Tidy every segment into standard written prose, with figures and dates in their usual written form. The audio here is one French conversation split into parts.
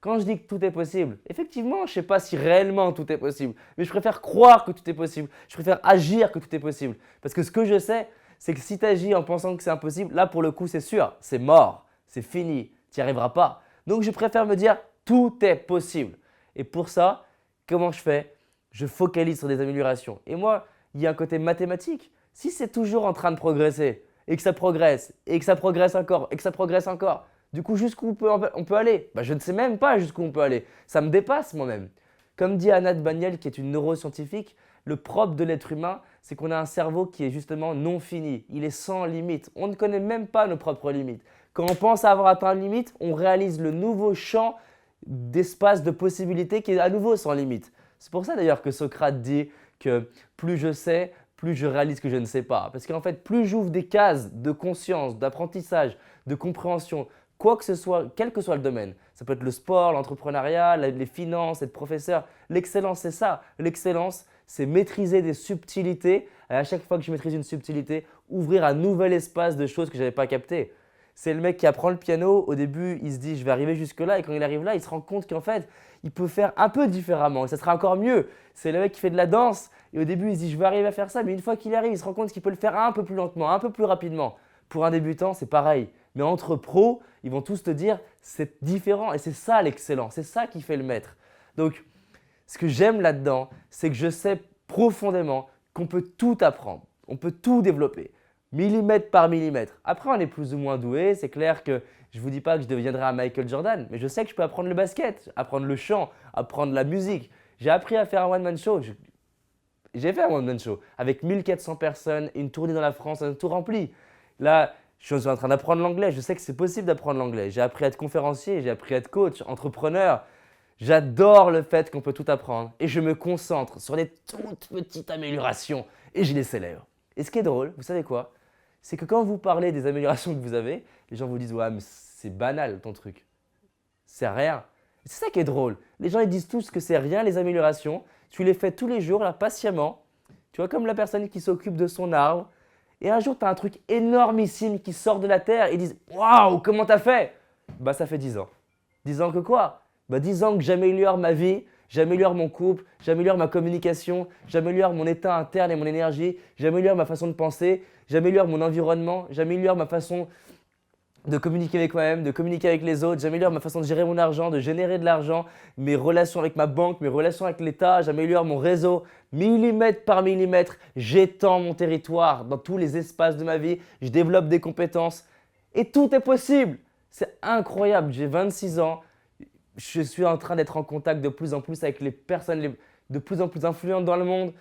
Quand je dis que tout est possible, effectivement, je ne sais pas si réellement tout est possible, mais je préfère croire que tout est possible. Je préfère agir que tout est possible. Parce que ce que je sais, c'est que si tu agis en pensant que c'est impossible, là pour le coup, c'est sûr, c'est mort, c'est fini, tu n'y arriveras pas. Donc je préfère me dire tout est possible. Et pour ça, comment je fais? Je focalise sur des améliorations. Et moi, il y a un côté mathématique. Si c'est toujours en train de progresser, et que ça progresse, et que ça progresse encore, et que ça progresse encore, du coup, jusqu'où on peut aller? Je ne sais même pas jusqu'où on peut aller. Ça me dépasse moi-même. Comme dit Anat Baniel, qui est une neuroscientifique, le propre de l'être humain, c'est qu'on a un cerveau qui est justement non fini. Il est sans limite. On ne connaît même pas nos propres limites. Quand on pense avoir atteint une limite, on réalise le nouveau champ d'espace de possibilités qui est à nouveau sans limite. C'est pour ça d'ailleurs que Socrate dit que plus je sais, plus je réalise que je ne sais pas. Parce qu'en fait, plus j'ouvre des cases de conscience, d'apprentissage, de compréhension, quoi que ce soit, quel que soit le domaine, ça peut être le sport, l'entrepreneuriat, les finances, être professeur, l'excellence c'est ça. L'excellence, c'est maîtriser des subtilités et à chaque fois que je maîtrise une subtilité, ouvrir un nouvel espace de choses que je n'avais pas captées. C'est le mec qui apprend le piano, au début il se dit je vais arriver jusque là et quand il arrive là il se rend compte qu'en fait il peut faire un peu différemment et ça sera encore mieux. C'est le mec qui fait de la danse et au début il se dit je vais arriver à faire ça mais une fois qu'il y arrive il se rend compte qu'il peut le faire un peu plus lentement, un peu plus rapidement. Pour un débutant c'est pareil mais entre pros ils vont tous te dire c'est différent et c'est ça l'excellence, c'est ça qui fait le maître. Donc ce que j'aime là-dedans c'est que je sais profondément qu'on peut tout apprendre, on peut tout développer millimètre par millimètre. Après, on est plus ou moins doué. C'est clair que je ne vous dis pas que je deviendrai un Michael Jordan, mais je sais que je peux apprendre le basket, apprendre le chant, apprendre la musique. J'ai appris à faire un one-man show. J'ai fait un one-man show avec 1400 personnes, une tournée dans la France, un tout rempli. Là, je suis en train d'apprendre l'anglais. Je sais que c'est possible d'apprendre l'anglais. J'ai appris à être conférencier, j'ai appris à être coach, entrepreneur. J'adore le fait qu'on peut tout apprendre et je me concentre sur les toutes petites améliorations et je les célèbre. Et ce qui est drôle, vous savez quoi? C'est que quand vous parlez des améliorations que vous avez, les gens vous disent ouais mais c'est banal ton truc, c'est rien. C'est ça qui est drôle. Les gens ils disent tous que c'est rien les améliorations. Tu les fais tous les jours là patiemment. Tu vois comme la personne qui s'occupe de son arbre. Et un jour tu as un truc énormissime qui sort de la terre et ils disent waouh comment t'as fait? Ça fait 10 ans. 10 ans que quoi? 10 ans que j'améliore ma vie, j'améliore mon couple, j'améliore ma communication, j'améliore mon état interne et mon énergie, j'améliore ma façon de penser, j'améliore mon environnement, j'améliore ma façon de communiquer avec moi-même, de communiquer avec les autres, j'améliore ma façon de gérer mon argent, de générer de l'argent, mes relations avec ma banque, mes relations avec l'État, j'améliore mon réseau, millimètre par millimètre, j'étends mon territoire dans tous les espaces de ma vie, je développe des compétences et tout est possible. C'est incroyable, j'ai 26 ans, je suis en train d'être en contact de plus en plus avec les personnes de plus en plus influentes dans le monde.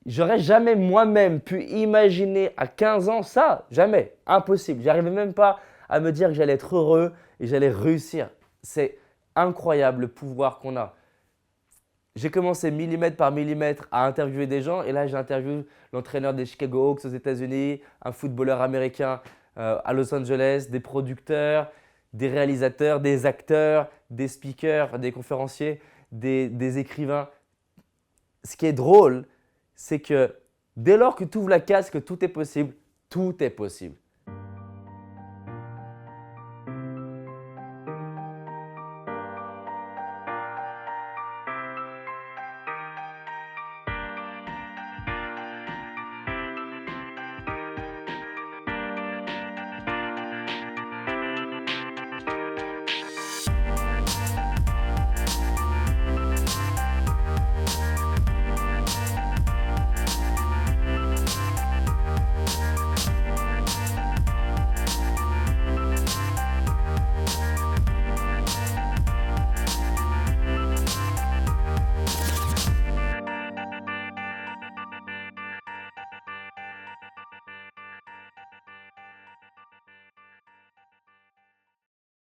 J'aurais jamais moi-même pu imaginer à 15 ans ça, jamais, impossible. J'arrivais même pas à me dire que j'allais être heureux et j'allais réussir. C'est incroyable le pouvoir qu'on a. J'ai commencé millimètre par millimètre à interviewer des gens et là j'ai interviewé l'entraîneur des Chicago Hawks aux États-Unis, un footballeur américain à Los Angeles, des producteurs, des réalisateurs, des acteurs, des speakers, des conférenciers, des écrivains. Ce qui est drôle, c'est que dès lors que tu ouvres la case que tout est possible, tout est possible.